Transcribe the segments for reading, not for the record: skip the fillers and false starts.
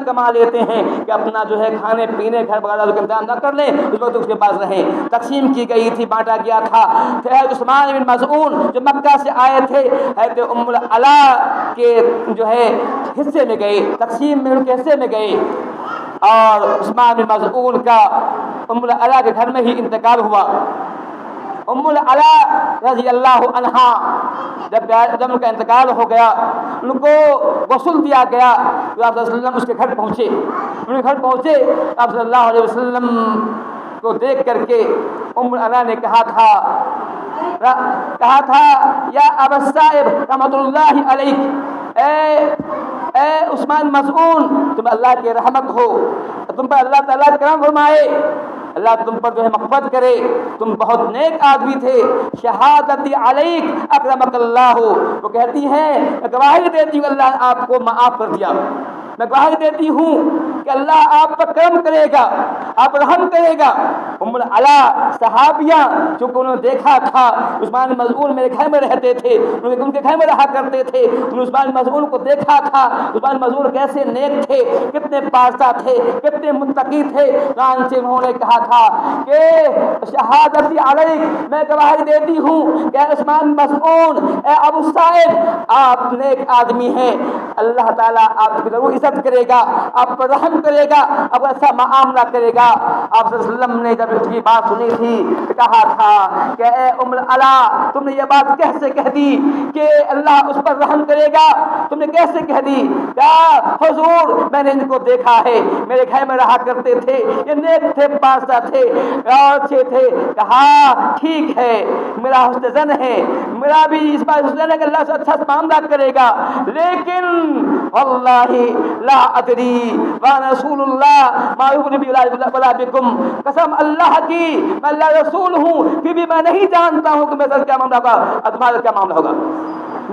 کما لیتے ہیں کہ اپنا جو ہے کھانے پینے گھر وغیرہ کا انتظام نہ کر لیں، اس وقت اس کے پاس رہیں۔ تقسیم کی گئی تھی، بانٹا گیا تھا۔ حضرت عثمان بن مظعون جو مکہ سے آئے تھے، حضرت ام العلا کے جو ہے حصے میں گئے، تقسیم میں ان کے حصے میں گئے، اور عثمان بن مظعون کا ام العلا کے گھر میں ہی انتقال ہوا۔ ام العلا رضی اللہ عنہا جب ان کا انتقال ہو گیا، ان کو غسل دیا گیا تو آپ صلی اللہ علیہ وسلم اس کے گھر پہنچے۔ ان کے گھر پہنچے، آپ صلی اللہ علیہ وسلم کو دیکھ کر کے ام العلا نے کہا تھا یا ابا الصائب رحمۃ اللہ علیہ، اے عثمان مظعون، تم اللہ کی رحمت ہو، تم پر اللہ تعالیٰ کرم فرمائے، اللہ تم پر جو ہے مغفرت کرے، تم بہت نیک آدمی تھے، شہادتی علیک اکرمک اللہ، وہ کہتی ہیں میں گواہی دیتی ہوں اللہ نے آپ کو معاف کر دیا، میں گواہی دیتی ہوں کہ اللہ آپ پر کرم کرے گا، آپ پر رحم کرے گا۔ ام العلا صحابیہ چونکہ انہوں نے دیکھا تھا عثمان مظعون میرے گھر میں رہتے تھے، ان کے گھر میں رہا کرتے تھے، انہوں نے عثمان مظعون کو دیکھا تھا، عثمان مظعون کیسے نیک تھے، کتنے پارسا تھے، کتنے متقی تھے، قرآن سے انہوں نے کہا تھا کہ شہادتی علیک، میں گواہی دیتی ہوں کہ عثمان مظعون، اے ابو الصائب، آپ نیک آدمی ہیں، اللہ تعالیٰ آپ کی ضرور عزت کرے گا، آپ پر رحم کرے گا، آپ کو ایسا معاملہ کرے گا۔ آپ صلی اللہ علیہ وسلم نے جب اس کی بات سنی تھی کہا تھا کہ اے ام العلا، تم نے یہ بات کیسے کہہ دی کہ اللہ اس پر رحم کرے گا، تم نے کیسے کہہ دی؟ کہا حضور میں نے ان کو دیکھا ہے، میرے گھر میں رہا کرتے تھے، یہ نیک تھے، پاسا تھے اور اچھے تھے۔ کہا ٹھیک ہے، میرا حسن ظن ہے، میرا بھی اس بات حسن ظن ہے کہ اللہ سے اچھا معاملہ کرے گا، لیکن واللہ لا ادری وانا رسول اللہ ما یغنی بی ولا بکم، قسم اللہ کی میں اللہ رسول ہوں پھر بھی میں نہیں جانتا ہوں کہ میرے ساتھ کیا معاملہ ہوگا، تمہارا کیا معاملہ ہوگا۔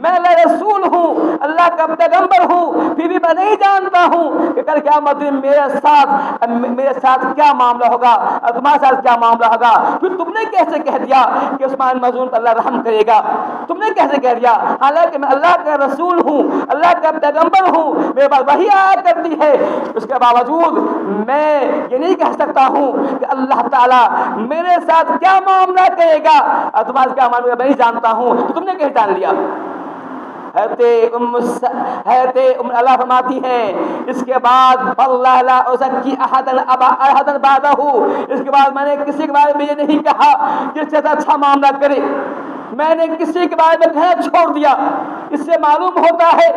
میں اللہ رسول ہوں، اللہ کا پیغمبر ہوں، پھر بھی میں نہیں جانتا ہوں کہ کل قیامت میں میرے ساتھ کیا معاملہ ہوگا اور تمہارے ساتھ کیا معاملہ ہوگا۔ پھر تم نے کیسے کہہ دیا کہ عثمان مظعون پر اللہ رحم کرے گا؟ تم نے کیسے کہہ دیا؟ حالانکہ میں اللہ کا رسول ہوں، اللہ کا پیغمبر ہوں، میرے پاس وحی آیا کرتی ہے، اس کے باوجود میں یہ نہیں کہہ سکتا ہوں کہ اللہ تعالیٰ میرے ساتھ کیا معاملہ کرے گا اور تمہارا کیا معاملہ میں نہیں جانتا ہوں، تو تم نے کیسے جان لیا؟ حضرت ام اللہ فرماتی ہیں اس کے بعد واللہ لا ازکی احدا بعدہ، اس کے بعد میں نے کسی کے بارے میں یہ نہیں کہا کہ اس سے اچھا معاملہ کرے، میں نے کسی کے بارے میں کہنا چھوڑ دیا۔ اس سے معلوم ہوتا ہے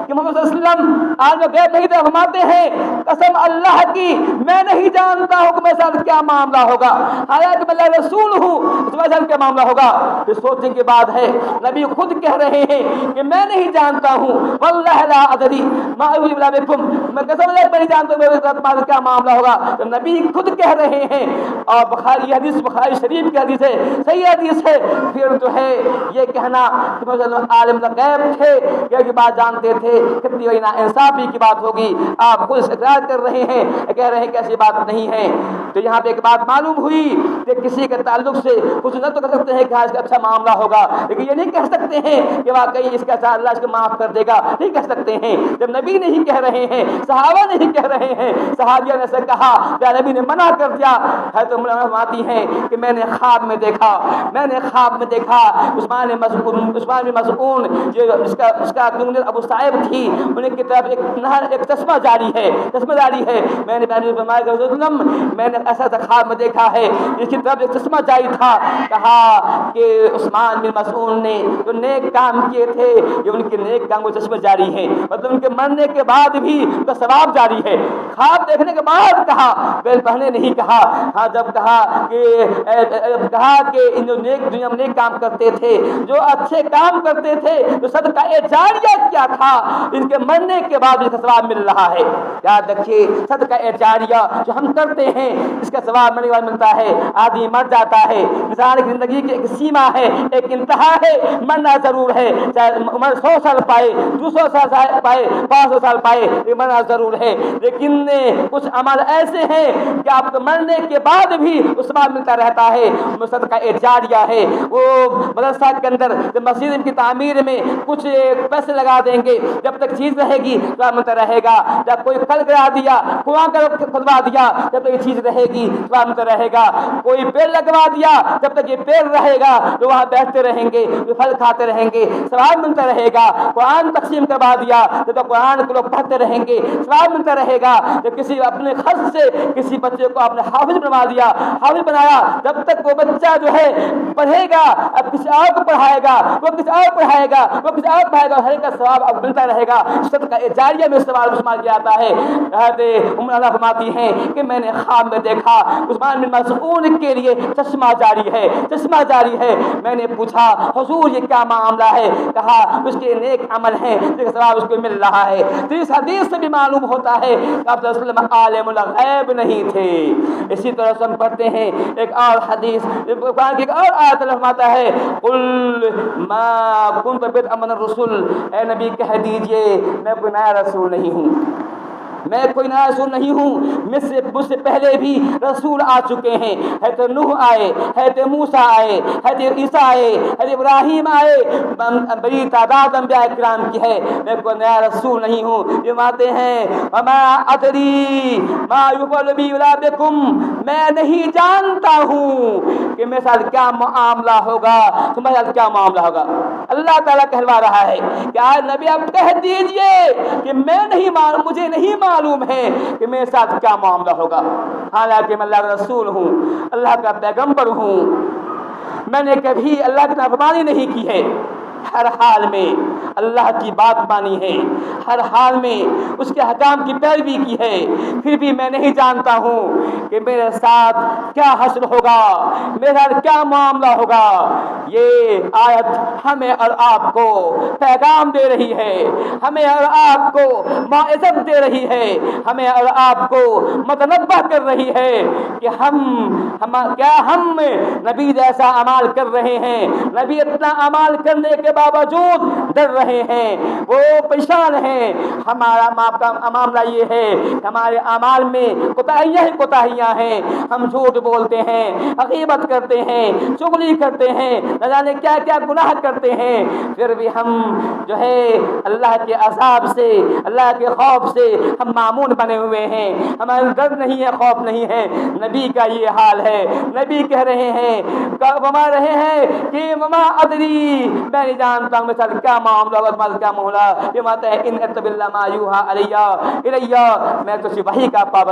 کہ محمد صلی اللہ علیہ وسلم آج غیب نہیں فرماتے ہیں قسم اللہ کی میں نہیں جانتا ہوں کہ میرے ساتھ کیا معاملہ ہوگا، حالانکہ میں اللہ رسول ہوں، تمہارے ساتھ کیا معاملہ ہوگا۔ یہ سوچنے کی بات ہے، نبی خود کہہ رہے ہیں کہ میں نہیں جانتا ہوں، واللہ لا ادری ما یغنی ولا بکم، میں قسم اللہ میں نہیں جانتا میرے ساتھ تمہارا کیا معاملہ ہوگا۔ تو نبی خود کہہ رہے ہیں، اور بخاری حدیث، بخاری شریف کی حدیث ہے، صحیح حدیث ہے، پھر جو ہے یہ کہنا کہ عالم غیب تھے، یہ بات جانتے تھے، کتنی بڑی ناانصافی کی بات ہوگی۔ آپ خود اقرار کر رہے ہیں، کہہ رہے ہیں کہ ایسی بات نہیں ہے۔ تو یہاں پہ ایک بات معلوم ہوئی کہ کسی کے تعلق سے کچھ نہ تو کہہ سکتے ہیں کہ اس کا اچھا معاملہ ہوگا، لیکن یہ نہیں کہہ سکتے ہیں کہ واقعی اس کا اللہ اس کو معاف کر دے گا، نہیں کہہ سکتے ہیں۔ جب نبی نہیں کہہ رہے ہیں، صحابہ نہیں کہہ رہے ہیں، صحابیہ نے ایسے کہا کہ نبی نے منع کر دیا۔ حضرت ام فرماتی ہیں کہ میں نے خواب میں دیکھا عثمان بن مظعون جو اس کا ابو صائب تھی، انہیں کی طرف ایک چشمہ جاری ہے، میں نے میں نے ایسا خواب میں دیکھا ہے، اس کی طرف ایک چشمہ جاری تھا۔ کہا کہ عثمان بن مظعون نے جو نیک کام کیے تھے یہ ان کے نیک کام کو چشمہ جاری ہیں، مطلب ان کے مرنے کے بعد بھی ان کا ثواب جاری ہے۔ خواب دیکھنے کے بعد کہا، پہلے نہیں کہا، ہاں جب کہا کہ ان جو نیک دنیا میں نیک کام کرتے تھے، جو اچھے کام کرتے تھے، جو صدقہ جاریہ کیا تھا، ان کے مرنے کے بعد اس کا ثواب مل رہا ہے۔ یاد رکھیے صدقہ جاریہ جو ہم کرتے ہیں اس کا ثواب مرنے کے بعد ملتا ہے۔ آدمی مر جاتا ہے، انسان کی زندگی کی ایک سیما ہے، ایک انتہا ہے، مرنا ضرور ہے، چاہے عمر 100 سال پائے، 200 سال پائے، 500 سال پائے، یہ مرنا ضرور ہے۔ لیکن کچھ عمل ایسے ہیں کہ آپ کو مرنے کے بعد بھی اس ثواب ملتا رہتا ہے، وہ صدقہ جاریہ ہے۔ وہ مدرسہ کے اندر مسجد کی تعمیر میں کچھ پیسے لگا دیں گے، جب تک چیز رہے گی سوال ملتا رہے گا، جب کوئی کل گرا دیا، کنواں کھدوا دیا، جب تک یہ چیز رہے گی سوال ملتا رہے گا، کوئی پیڑ لگوا دیا، جب تک یہ پیڑ رہے گا تو وہاں بیٹھتے رہیں گے، جو پھل کھاتے رہیں گے، سوال ملتا رہے گا، قرآن تقسیم کروا دیا جب تک قرآن کو لوگ پڑھتے رہیں گے، سوال ملتا رہے گا، جب کسی اپنے خرچ سے کسی بچے کو آپ نے حافظ بنوا دیا، حافظ بنایا، جب تک وہ بچہ جو ہے پڑھے گا، اب کسی اور کو پڑھائے گا، وہ کسی اور پڑھائے گا، وہ کسی اور پڑھائے گا، ہر کا ثواب اب ملتا رہے گا، صدقہ جاریہ میں سوال شمار کیا جاتا ہے۔ حضرت ام اللہ فرماتی ہیں کہ میں نے خواب میں دیکھا عثمان بن مسعود کے لیے چشمہ جاری ہے، چشمہ جاری ہے، میں نے پوچھا حضور یہ کیا معاملہ ہے؟ کہا اس کے نیک عمل ہیں جس کا ثواب اس کو مل رہا ہے۔ تو اس حدیث سے بھی معلوم ہوتا ہے کہ آپ صلی اللہ علیہ وسلم عالم الغیب نہیں تھے۔ اسی طرح سے ہم پڑھتے ہیں ایک اور حدیث، قرآن کی ایک اور آیت اللہ فرماتا ہے قل ما کنت بدعا من الرسل، اے نبی کہہ دیجئے میں کوئی نیا رسول نہیں ہوں، میں کوئی نیا رسول نہیں ہوں، مجھ سے پہلے بھی رسول آ چکے ہیں، حضرت نوح آئے، حضرت موسیٰ آئے، حضرت عیسیٰ آئے، حضرت ابراہیم آئے، بڑی تعداد انبیاء کرام کی ہے، میں کوئی نیا رسول نہیں ہوں۔ یہ باتیں ہیں وما ادری ما یفعل بی ولا بکم، میں نہیں جانتا ہوں کہ میرے ساتھ کیا معاملہ ہوگا، تمہارے ساتھ کیا معاملہ ہوگا۔ اللہ تعالیٰ کہلوا رہا ہے کہ آج نبی آپ کہہ دیجئے کہ میں نہیں مجھے نہیں معلوم ہے کہ میرے ساتھ کیا معاملہ ہوگا، حالانکہ میں اللہ کا رسول ہوں، اللہ کا پیغمبر ہوں، میں نے کبھی اللہ کی نافرمانی نہیں کی ہے، ہر حال میں اللہ کی بات مانی ہے، ہر حال میں اس کے حکام کی پیروی کی ہے، پھر بھی میں نہیں جانتا ہوں کہ میرے ساتھ کیا حشر ہوگا، میرے ساتھ کیا معاملہ ہوگا۔ یہ آیت ہمیں اور آپ کو پیغام دے رہی ہے، ہمیں اور آپ کو موعظت دے رہی ہے، ہمیں اور آپ کو متنبہ کر رہی ہے کہ کیا ہم نبی جیسا اعمال کر رہے ہیں، نبی اتنا اعمال کرنے کے باوجود ڈر رہے ہیں، وہ پریشان ہیں۔ ہمارا معاملہ یہ ہے کہ ہمارے اعمال میں کوتاہیاں ہی کوتاہیاں ہیں، ہم جھوٹ بولتے ہیں، غیبت کرتے ہیں، چغلی کرتے ہیں، نہ جانے کیا کیا گناہ کرتے ہیں، پھر بھی ہم جو ہے اللہ کے عذاب سے، اللہ کے خوف سے ہم معمون بنے ہوئے ہیں، ہمارا ڈر نہیں ہے، خوف نہیں ہے۔ نبی کا یہ حال ہے، نبی کہہ رہے ہیں فرما رہے ہیں کہ وما ادری، میں نہیں جانتا ہوں میرے ساتھ کیا معاملہ ہوگا، تمہارا کیا معاملہ۔ یہ بات ہے ان اتبع ما یوحى الیہ میں تو صرف وحی کا پابند